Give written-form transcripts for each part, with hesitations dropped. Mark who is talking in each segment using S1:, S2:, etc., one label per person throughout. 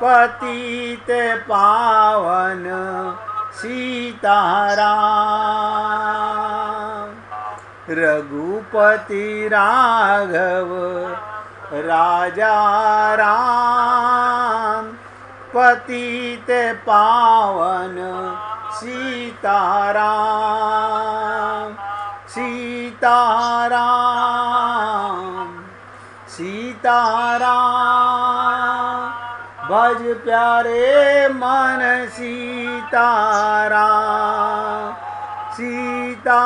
S1: पतित पावन सीताराम। रघुपति राघव राजा राम, पतित पावन सीताराम। सीताराम सीताराम, भज प्यारे मन सीताराम। सीताराम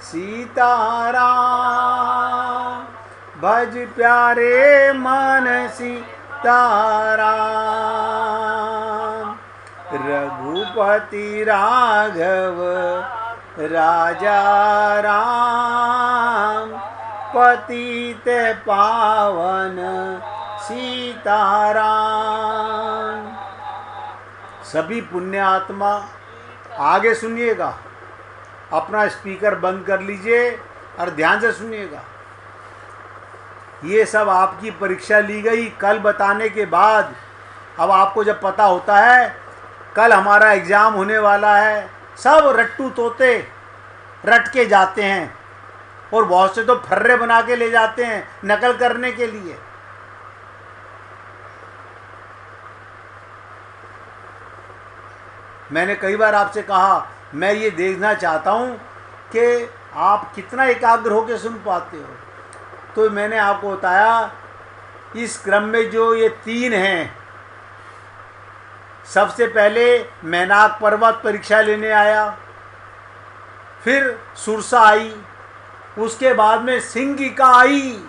S1: सीताराम, भज प्यारे मन सीताराम। रघुपति राघव राजा राम, पतित पावन सीताराम। सभी पुण्य आत्मा आगे सुनिएगा, अपना स्पीकर बंद कर लीजिए और ध्यान से सुनिएगा। ये सब आपकी परीक्षा ली गई कल बताने के बाद। अब आपको जब पता होता है कल हमारा एग्ज़ाम होने वाला है, सब रट्टू तोते रट के जाते हैं और बहुत से तो फर्रे बना के ले जाते हैं नकल करने के लिए। मैंने कई बार आपसे कहा मैं ये देखना चाहता हूँ कि आप कितना एकाग्र होकर सुन पाते हो। तो मैंने आपको बताया इस क्रम में जो ये 3 हैं, सबसे पहले मैनाक पर्वत परीक्षा लेने आया, फिर सुरसा आई, उसके बाद में सिंगिका आई,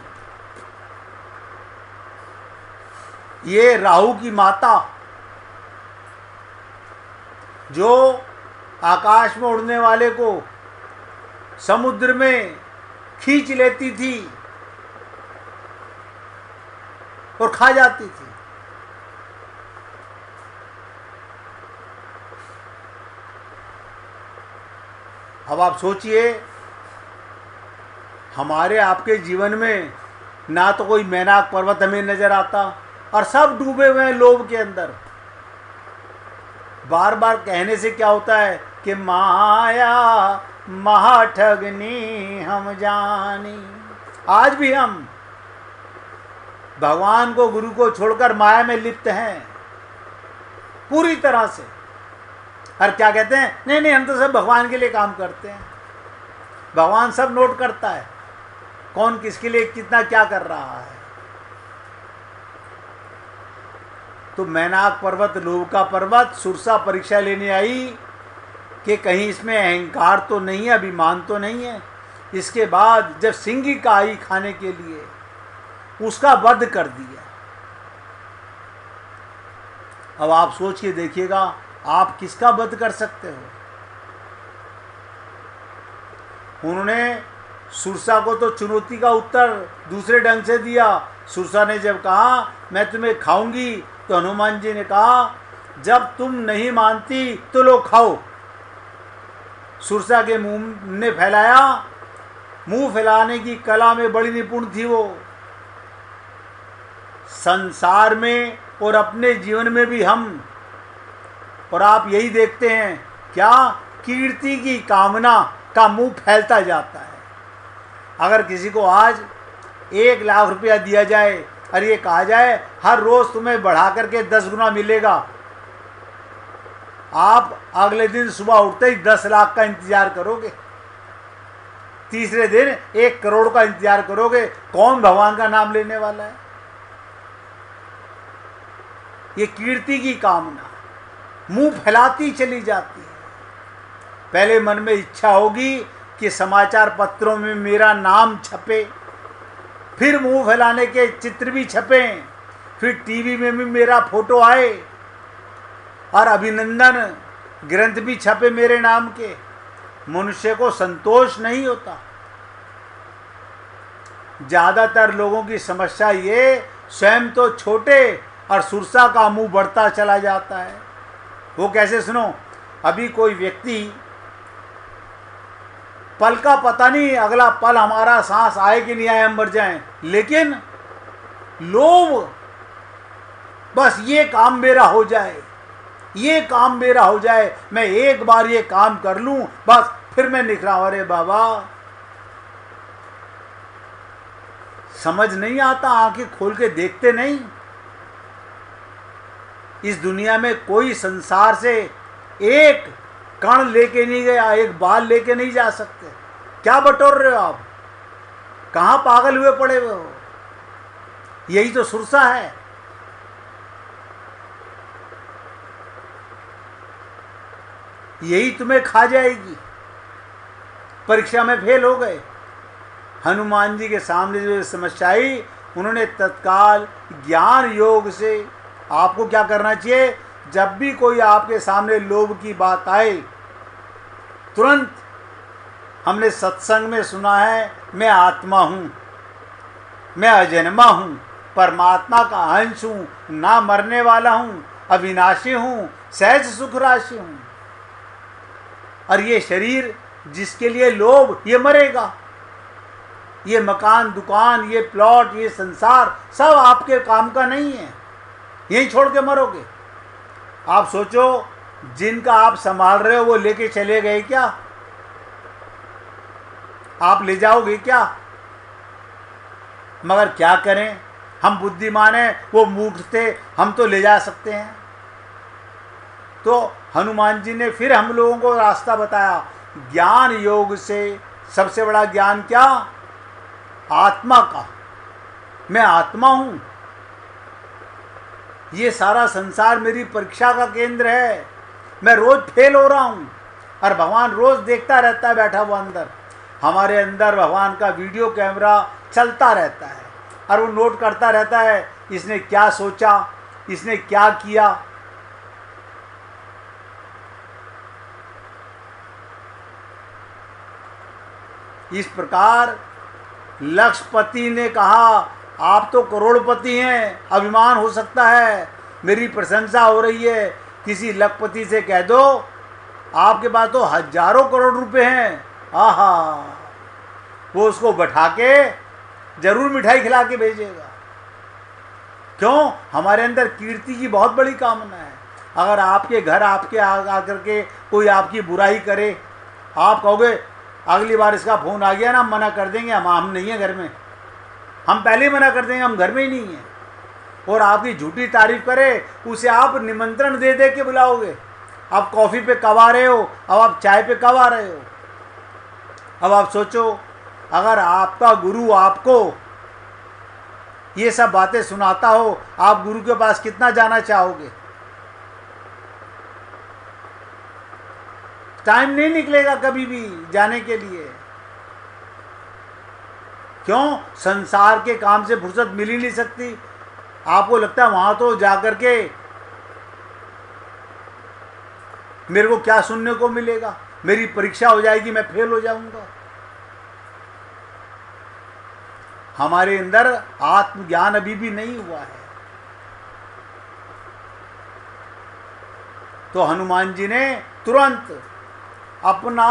S1: ये राहु की माता जो आकाश में उड़ने वाले को समुद्र में खींच लेती थी और खा जाती थी। अब आप सोचिए हमारे आपके जीवन में ना तो कोई मैनाक पर्वत हमें नजर आता और सब डूबे हुए हैं लोभ के अंदर। बार बार कहने से क्या होता है कि माया महाठगनी हम जानी। आज भी हम भगवान को गुरु को छोड़कर माया में लिप्त हैं पूरी तरह से। और क्या कहते हैं, नहीं नहीं हम तो सब भगवान के लिए काम करते हैं। भगवान सब नोट करता है कौन किसके लिए कितना क्या कर रहा है। तो मैनाक पर्वत लोभ का पर्वत सुरसा परीक्षा लेने आई कि कहीं इसमें अहंकार तो नहीं है, अभिमान तो नहीं है। इसके बाद जब सिंगिका आई खाने के लिए, उसका वध कर दिया। अब आप सोच के देखिएगा आप किसका वध कर सकते हो। उन्होंने सुरसा को तो चुनौती का उत्तर दूसरे ढंग से दिया। सुरसा ने जब कहा मैं तुम्हें खाऊंगी, तो हनुमान जी ने कहा जब तुम नहीं मानती तो लो खाओ। सुरसा के मुंह ने फैलाया, मुंह फैलाने की कला में बड़ी निपुण थी वो। संसार में और अपने जीवन में भी हम और आप यही देखते हैं क्या, कीर्ति की कामना का मुंह फैलता जाता है। अगर किसी को आज 1 लाख रुपया दिया जाए और ये कहा जाए हर रोज तुम्हें बढ़ा करके 10 गुना मिलेगा, आप अगले दिन सुबह उठते ही 10 लाख का इंतजार करोगे, तीसरे दिन 1 करोड़ का इंतजार करोगे। कौन भगवान का नाम लेने वाला है। ये कीर्ति की कामना मुंह फैलाती चली जाती है। पहले मन में इच्छा होगी कि समाचार पत्रों में मेरा नाम छपे, फिर मुंह फैलाने के चित्र भी छपें, फिर टीवी में भी मेरा फोटो आए और अभिनंदन ग्रंथ भी छपे मेरे नाम के। मनुष्य को संतोष नहीं होता। ज़्यादातर लोगों की समस्या ये, स्वयं तो छोटे और सुरसा का मुंह बढ़ता चला जाता है। वो कैसे, सुनो, अभी कोई व्यक्ति पल का पता नहीं अगला पल हमारा सांस आए कि नहीं आए, हम मर जाएं, लेकिन लोभ बस ये काम मेरा हो जाए, ये काम मेरा हो जाए, मैं एक बार ये काम कर लूं, बस फिर मैं निकला। अरे बाबा, समझ नहीं आता, आंखें खोल के देखते नहीं। इस दुनिया में कोई संसार से एक कण लेके नहीं गया, एक बाल लेके नहीं जा सकते। क्या बटोर रहे हो आप? कहां पागल हुए पड़े हुए हो? यही तो सुरसा है। यही तुम्हें खा जाएगी। परीक्षा में फेल हो गए, हनुमान जी के सामने जो समस्या आई, उन्होंने तत्काल ज्ञान योग से, आपको क्या करना चाहिए, जब भी कोई आपके सामने लोभ की बात आए, तुरंत, हमने सत्संग में सुना है, मैं आत्मा हूँ, मैं अजन्मा हूँ, परमात्मा का अंश हूँ, ना मरने वाला हूँ, अविनाशी हूँ, सहज सुख राशि हूँ। और ये शरीर जिसके लिए लोभ, ये मरेगा। ये मकान, दुकान, ये प्लॉट, ये संसार सब आपके काम का नहीं है, यहीं छोड़ के मरोगे। आप सोचो, जिनका आप संभाल रहे हो वो लेके चले गए क्या? आप ले जाओगे क्या? मगर क्या करें, हम बुद्धिमान हैं, वो मूर्ख थे, हम तो ले जा सकते हैं। तो हनुमान जी ने फिर हम लोगों को रास्ता बताया, ज्ञान योग से। सबसे बड़ा ज्ञान क्या? आत्मा का, मैं आत्मा हूं, ये सारा संसार मेरी परीक्षा का केंद्र है, मैं रोज फेल हो रहा हूं, और भगवान रोज देखता रहता है बैठा हुआ अंदर। हमारे अंदर भगवान का वीडियो कैमरा चलता रहता है, और वो नोट करता रहता है, इसने क्या सोचा, इसने क्या किया। इस प्रकार लक्ष्यपति ने कहा, आप तो करोड़पति हैं, अभिमान हो सकता है, मेरी प्रशंसा हो रही है, किसी लखपति से कह दो आपके पास तो हजारों करोड़ रुपए हैं, आहा, वो उसको बैठा के जरूर मिठाई खिला के भेजेगा। क्यों? हमारे अंदर कीर्ति की बहुत बड़ी कामना है। अगर आपके घर आपके आकर के कोई आपकी बुराई करे, आप कहोगे अगली बार इसका फ़ोन आ गया ना, मना कर देंगे, हम नहीं हैं घर में, हम पहले ही मना कर देंगे, हम घर में ही नहीं हैं। और आपकी झूठी तारीफ करे, उसे आप निमंत्रण दे दे के बुलाओगे। आप कॉफ़ी पे कब आ रहे हो, अब आप चाय पे कब आ रहे हो। अब आप सोचो, अगर आपका गुरु आपको ये सब बातें सुनाता हो, आप गुरु के पास कितना जाना चाहोगे? टाइम नहीं निकलेगा कभी भी जाने के लिए। क्यों? संसार के काम से फुर्सत मिल ही नहीं सकती। आपको लगता है वहां तो जाकर के मेरे को क्या सुनने को मिलेगा, मेरी परीक्षा हो जाएगी, मैं फेल हो जाऊंगा। हमारे अंदर आत्मज्ञान अभी भी नहीं हुआ है। तो हनुमान जी ने तुरंत अपना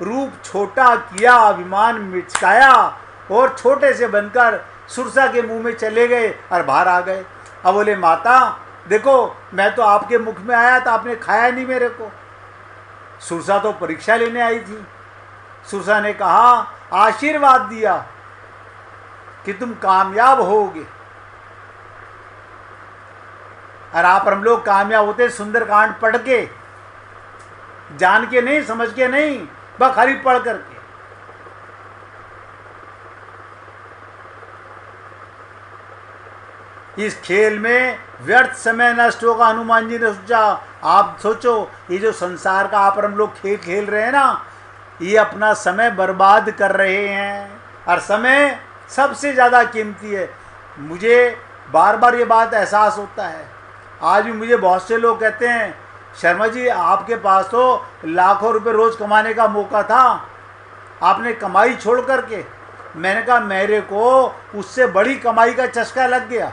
S1: रूप छोटा किया, अभिमान मिटाया, और छोटे से बनकर सुरसा के मुंह में चले गए और बाहर आ गए। अब बोले, माता देखो, मैं तो आपके मुख में आया था, आपने खाया नहीं मेरे को। सुरसा तो परीक्षा लेने आई थी। सुरसा ने कहा, आशीर्वाद दिया कि तुम कामयाब होगे, और आप हम लोग कामयाब होते सुंदरकांड पढ़ के, जान के नहीं, समझ के नहीं, बस खाली पढ़ करके। इस खेल में व्यर्थ समय नष्ट होगा, हनुमान जी ने सोचा। आप सोचो, ये जो संसार का आप हम लोग खेल खेल रहे हैं ना, ये अपना समय बर्बाद कर रहे हैं, और समय सबसे ज़्यादा कीमती है। मुझे बार बार ये बात एहसास होता है। आज भी मुझे बहुत से लोग कहते हैं, शर्मा जी आपके पास तो लाखों रुपए रोज़ कमाने का मौका था, आपने कमाई छोड़ करके। मैंने कहा, मेरे को उससे बड़ी कमाई का चस्का लग गया,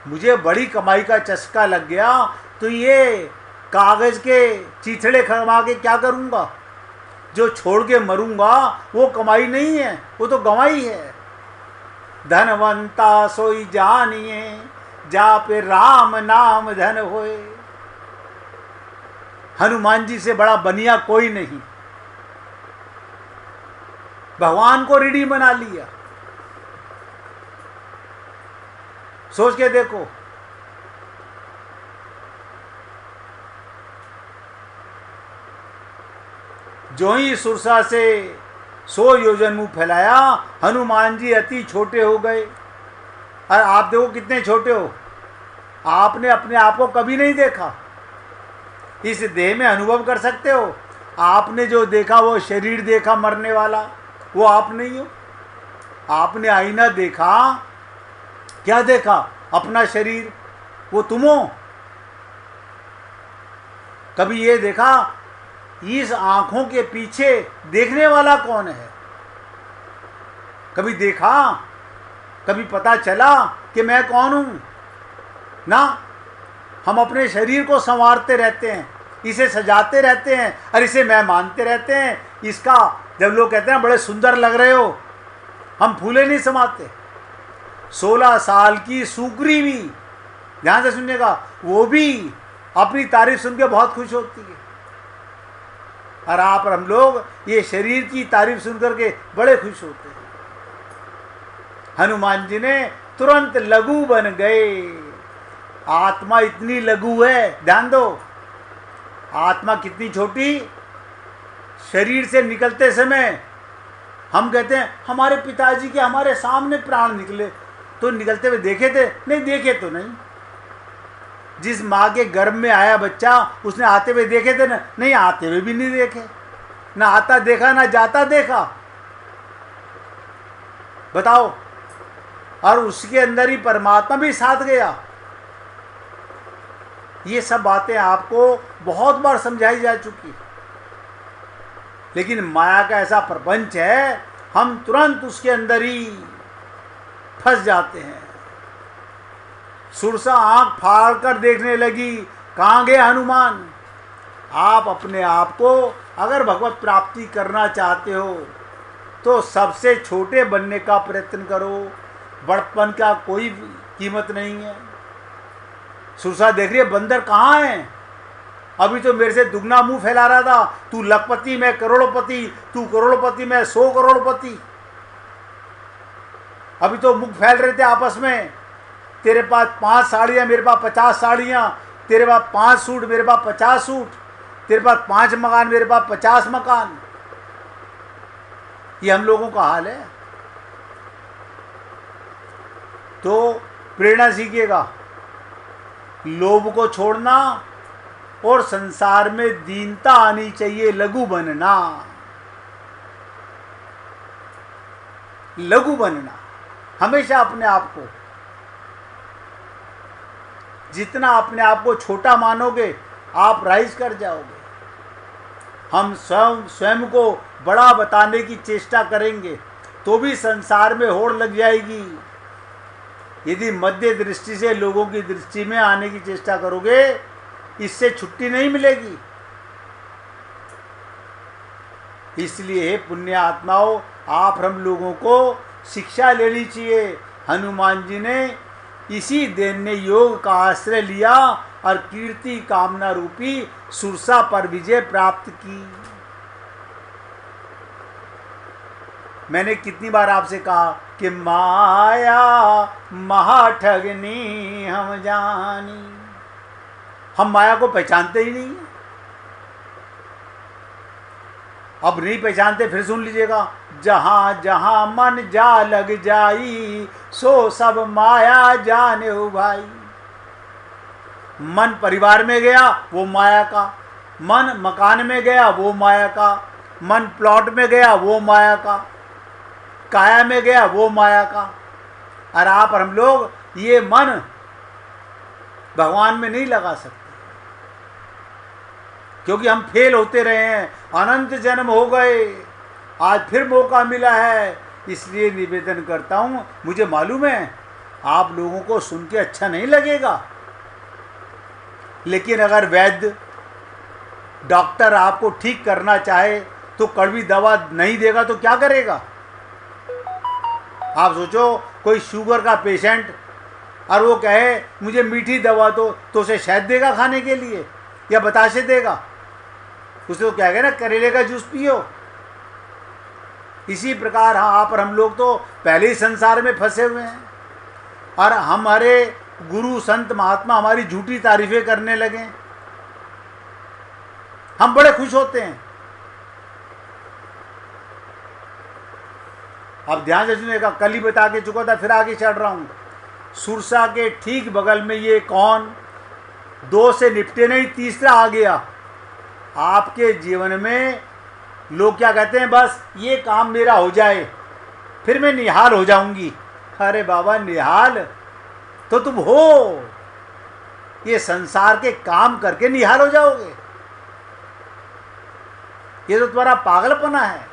S1: मुझे बड़ी कमाई का चस्का लग गया, तो ये कागज़ के चीथड़े कमा के क्या करूँगा? जो छोड़ के मरूंगा वो कमाई नहीं है, वो तो गंवाई है। धनवंता सोई जानिए, जापे राम नाम धन होए। हनुमान जी से बड़ा बनिया कोई नहीं, भगवान को ऋणी बना लिया। सोच के देखो, जो ही सुरसा से 100 योजन मुंह फैलाया, हनुमान जी अति छोटे हो गए। और आप देखो कितने छोटे हो, आपने अपने आप को कभी नहीं देखा, इस देह में अनुभव कर सकते हो। आपने जो देखा वो शरीर देखा मरने वाला, वो आप नहीं हो। आपने आईना देखा, क्या देखा? अपना शरीर, वो तुम हो। कभी ये देखा इस आंखों के पीछे देखने वाला कौन है? कभी देखा? कभी पता चला कि मैं कौन हूं? ना, हम अपने शरीर को संवारते रहते हैं, इसे सजाते रहते हैं और इसे मैं मानते रहते हैं। इसका जब लोग कहते हैं बड़े सुंदर लग रहे हो, हम फूले नहीं समाते। 16 साल की सुग्री भी, ध्यान से सुनिएगा, वो भी अपनी तारीफ सुन के बहुत खुश होती है। और आप और हम लोग ये शरीर की तारीफ सुन करके बड़े खुश होते हैं। हनुमान जी ने तुरंत लघु बन गए। आत्मा इतनी लघु है, ध्यान दो, आत्मा कितनी छोटी। शरीर से निकलते समय हम कहते हैं हमारे पिताजी के हमारे सामने प्राण निकले, तो निकलते हुए देखे थे? नहीं देखे तो नहीं। जिस माँ के गर्भ में आया बच्चा, उसने आते हुए देखे थे ना? नहीं, आते हुए भी नहीं देखे। ना आता देखा ना जाता देखा, बताओ। और उसके अंदर ही परमात्मा भी साथ गया। ये सब बातें आपको बहुत बार समझाई जा चुकी, लेकिन माया का ऐसा प्रपंच है, हम तुरंत उसके अंदर ही फंस जाते हैं। सुरसा आंख फाड़ कर देखने लगी, कहाँ गए हनुमान? आप अपने आप को अगर भगवत प्राप्ति करना चाहते हो तो सबसे छोटे बनने का प्रयत्न करो। बड़पन का कोई कीमत नहीं है। सुरसा देख रही है बंदर कहाँ है? अभी तो मेरे से दुगना मुंह फैला रहा था, तू लखपति मैं करोड़पति, तू करोड़पति मैं 100 करोड़पति। अभी तो मुख फैल रहे थे आपस में, तेरे पास 5 साड़ियाँ, मेरे पास 50 साड़ियाँ, तेरे पास 5 सूट, मेरे पास 50 सूट, तेरे पास 5 मकान, मेरे पास 50 मकान। ये हम लोगों का हाल है। तो प्रेरणा सीखिएगा, लोभ को छोड़ना और संसार में दीनता आनी चाहिए, लघु बनना, लघु बनना। हमेशा अपने आप को, जितना अपने आप को छोटा मानोगे आप राइज कर जाओगे। हम स्वयं को बड़ा बताने की चेष्टा करेंगे तो भी संसार में होड़ लग जाएगी। यदि मध्य दृष्टि से लोगों की दृष्टि में आने की चेष्टा करोगे, इससे छुट्टी नहीं मिलेगी। इसलिए पुण्य आत्माओं, आप हम लोगों को शिक्षा लेनी चाहिए। हनुमान जी ने इसी दैन्य योग का आश्रय लिया और कीर्ति कामना रूपी सुरसा पर विजय प्राप्त की। मैंने कितनी बार आपसे कहा कि माया महाठगनी हम जानी। हम माया को पहचानते ही नहीं। अब नहीं पहचानते, फिर सुन लीजिएगा, जहाँ जहाँ मन जा लग जाई सो सब माया जाने हो भाई। मन परिवार में गया वो माया का, मन मकान में गया वो माया का, मन प्लॉट में गया वो माया का, काया में गया वो माया का। और आप और हम लोग ये मन भगवान में नहीं लगा सकते, क्योंकि हम फेल होते रहे हैं, अनंत जन्म हो गए, आज फिर मौका मिला है। इसलिए निवेदन करता हूँ, मुझे मालूम है आप लोगों को सुन के अच्छा नहीं लगेगा, लेकिन अगर वैद्य डॉक्टर आपको ठीक करना चाहे तो कड़वी दवा नहीं देगा तो क्या करेगा? आप सोचो, कोई शुगर का पेशेंट और वो कहे मुझे मीठी दवा दो, तो उसे शहद देगा खाने के लिए या बताशे देगा? उसे तो कहेगा ना करेले का जूस पियो। इसी प्रकार हाँ, आप और हम लोग तो पहले ही संसार में फंसे हुए हैं और हमारे गुरु संत महात्मा हमारी झूठी तारीफें करने लगे, हम बड़े खुश होते हैं। अब ध्यान से सुनिएगा, कल ही बता के चुका था, फिर आगे चढ़ रहा हूं। सुरसा के ठीक बगल में ये कौन, दो से निपटे नहीं, तीसरा आ गया। आपके जीवन में लोग क्या कहते हैं, बस ये काम मेरा हो जाए फिर मैं निहाल हो जाऊंगी। अरे बाबा, निहाल तो तुम हो, ये संसार के काम करके निहाल हो जाओगे? ये तो तुम्हारा पागलपना है।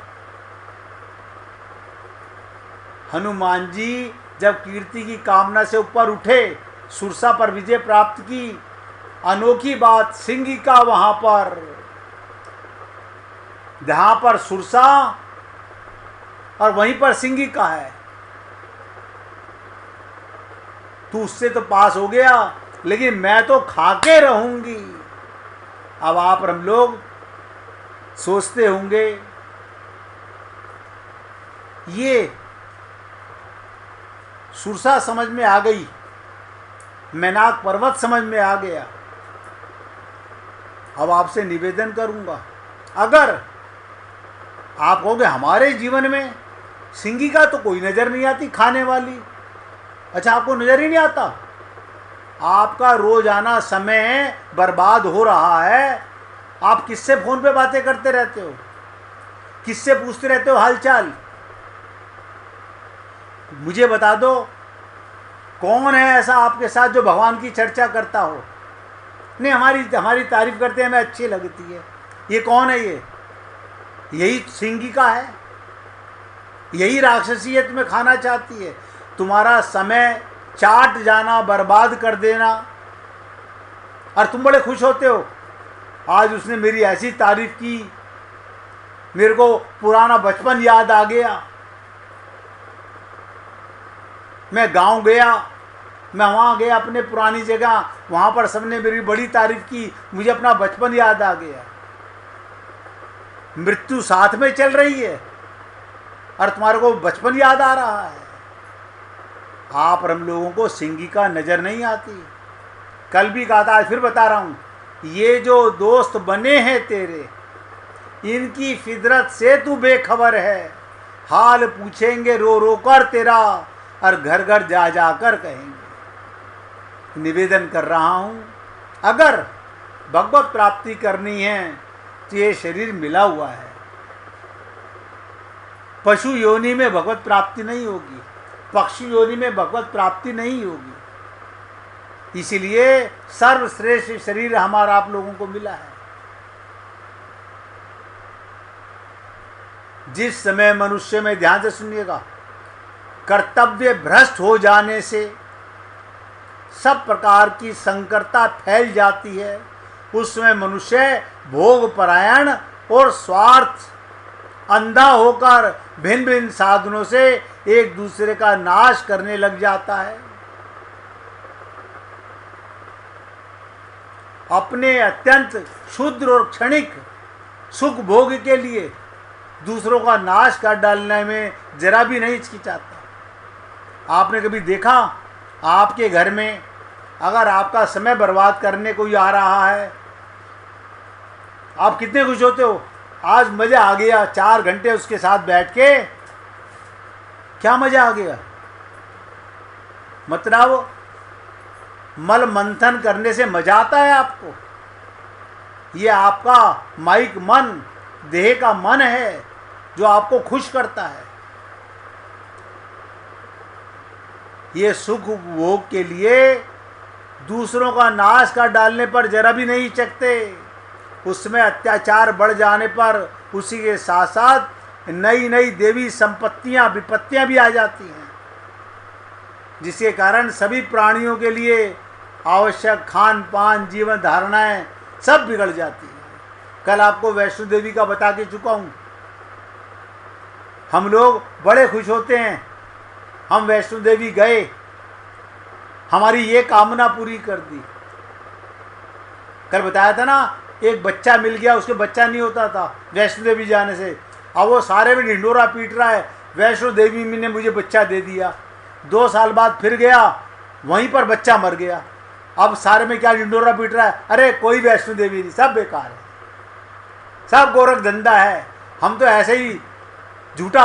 S1: हनुमान जी जब कीर्ति की कामना से ऊपर उठे, सुरसा पर विजय प्राप्त की, अनोखी बात सिंगिका वहां पर, जहां पर सुरसा और वहीं पर सिंगिका है। तू उससे तो पास हो गया, लेकिन मैं तो खाके रहूंगी। अब आप और हम लोग सोचते होंगे ये सुरसा समझ में आ गई, मैनाक पर्वत समझ में आ गया। अब आपसे निवेदन करूंगा, अगर आप कहोगे हमारे जीवन में सिंगिका तो कोई नज़र नहीं आती खाने वाली, अच्छा आपको नज़र ही नहीं आता? आपका रोजाना समय बर्बाद हो रहा है। आप किससे फोन पे बातें करते रहते हो, किससे पूछते रहते हो हालचाल? मुझे बता दो, कौन है ऐसा आपके साथ जो भगवान की चर्चा करता हो? नहीं, हमारी तारीफ करते हैं, हमें अच्छी लगती है। ये कौन है? ये यही सिंगिका है, यही राक्षसियत में खाना चाहती है, तुम्हारा समय चाट जाना, बर्बाद कर देना, और तुम बड़े खुश होते हो। आज उसने मेरी ऐसी तारीफ की, मेरे को पुराना बचपन याद आ गया। मैं गांव गया, मैं वहाँ गया अपने पुरानी जगह, वहाँ पर सबने मेरी बड़ी तारीफ की, मुझे अपना बचपन याद आ गया। मृत्यु साथ में चल रही है और तुम्हारे को बचपन याद आ रहा है। आप और हम लोगों को सिंगिका नज़र नहीं आती। कल भी कहा था, आज फिर बता रहा हूँ, ये जो दोस्त बने हैं तेरे, इनकी फितरत से तू बेखबर है। हाल पूछेंगे रो रो कर तेरा, और घर घर जा जा कर कहेंगे। निवेदन कर रहा हूँ, अगर भगवत प्राप्ति करनी है तो ये शरीर मिला हुआ है। पशु योनि में भगवत प्राप्ति नहीं होगी, पक्षी योनि में भगवत प्राप्ति नहीं होगी। इसीलिए सर्वश्रेष्ठ शरीर हमारा आप लोगों को मिला है। जिस समय मनुष्य में, ध्यान से सुनिएगा, कर्तव्य भ्रष्ट हो जाने से सब प्रकार की संकरता फैल जाती है, उस समय मनुष्य भोग परायण और स्वार्थ अंधा होकर भिन्न भिन्न साधनों से एक दूसरे का नाश करने लग जाता है। अपने अत्यंत क्षुद्र और क्षणिक सुख भोग के लिए दूसरों का नाश कर डालने में जरा भी नहीं हिचकिचाता। आपने कभी देखा, आपके घर में अगर आपका समय बर्बाद करने कोई आ रहा है, आप कितने खुश होते हो? आज मज़ा आ गया, 4 घंटे उसके साथ बैठ के, क्या मज़ा आ गया। मतलब मल मंथन करने से मज़ा आता है आपको? ये आपका माइक मन, देह का मन है जो आपको खुश करता है। ये सुख भोग के लिए दूसरों का नाश कर डालने पर जरा भी नहीं हिचकते। उसमें अत्याचार बढ़ जाने पर उसी के साथ साथ नई नई देवी संपत्तियां, विपत्तियां भी आ जाती हैं, जिसके कारण सभी प्राणियों के लिए आवश्यक खान पान, जीवन धारणाएं सब बिगड़ जाती हैं। कल आपको वैष्णो देवी का बता के चुका हूँ। हम लोग बड़े खुश होते हैं, हम वैष्णो देवी गए, हमारी ये कामना पूरी कर दी। कल बताया था ना, एक बच्चा मिल गया, उसके बच्चा नहीं होता था वैष्णो देवी जाने से, अब वो सारे में ढिंडोरा पीट रहा है, वैष्णो देवी ने मुझे बच्चा दे दिया। 2 साल बाद फिर गया, वहीं पर बच्चा मर गया। अब सारे में क्या ढिंडोरा पीट रहा है, अरे कोई वैष्णो देवी नहीं, सब बेकार है, सब गोरख धंधा है। हम तो ऐसे ही झूठा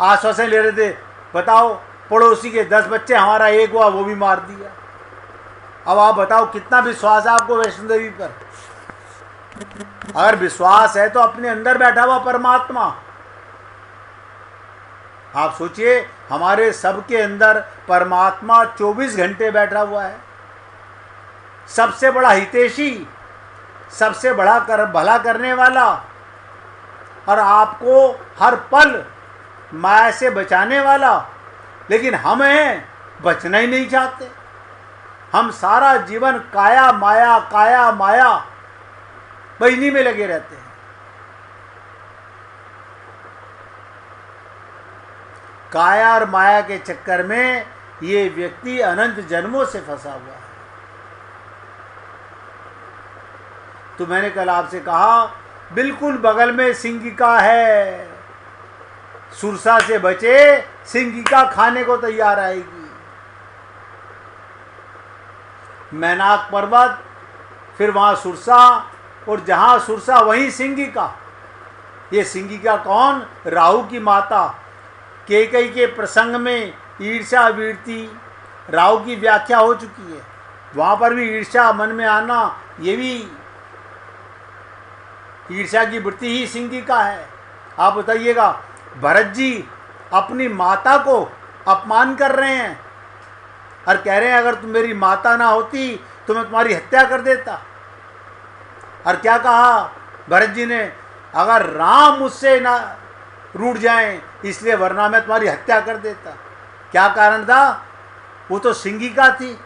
S1: आश्वासन ले रहे थे। बताओ, पड़ोसी के 10 बच्चे, हमारा एक हुआ, वो भी मार दिया। अब आप बताओ कितना विश्वास है आपको वैष्णो देवी पर। अगर विश्वास है तो अपने अंदर बैठा हुआ परमात्मा, आप सोचिए, हमारे सबके अंदर परमात्मा 24 घंटे बैठा हुआ है, सबसे बड़ा हितैषी, सबसे बड़ा भला करने वाला, और आपको हर पल माया से बचाने वाला। लेकिन हमें बचना ही नहीं चाहते। हम सारा जीवन काया माया काया माया बजनी में लगे रहते हैं। काया और माया के चक्कर में ये व्यक्ति अनंत जन्मों से फंसा हुआ है। तो मैंने कल आपसे कहा, बिल्कुल बगल में सिंगिका है, सुरसा से बचे, सिंगिका खाने को तैयार आएगी। मैनाक पर्वत, फिर वहां सुरसा, और जहां सुरसा वहीं सिंगिका। ये सिंगिका कौन? राहु की माता। कैकेयी के प्रसंग में ईर्ष्या वीरती राहु की व्याख्या हो चुकी है। वहां पर भी ईर्ष्या मन में आना, ये भी ईर्ष्या की वृत्ति ही सिंगिका है। आप बताइएगा, भरत जी अपनी माता को अपमान कर रहे हैं और कह रहे हैं अगर तुम मेरी माता ना होती तो मैं तुम्हारी हत्या कर देता। और क्या कहा भरत जी ने, अगर राम मुझसे ना रूठ जाएं इसलिए, वरना मैं तुम्हारी हत्या कर देता। क्या कारण था? वो तो सिंगिका थी,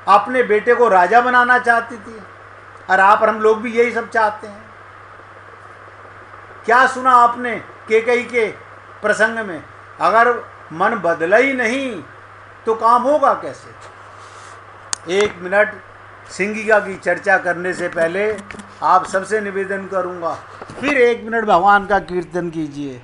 S1: अपने बेटे को राजा बनाना चाहती थी। और आप और हम लोग भी यही सब चाहते हैं। क्या सुना आपने कैकेयी के प्रसंग में? अगर मन बदला ही नहीं तो काम होगा कैसे? 1 मिनट सिंगिका की चर्चा करने से पहले आप सबसे निवेदन करूंगा, फिर 1 मिनट भगवान का कीर्तन कीजिए।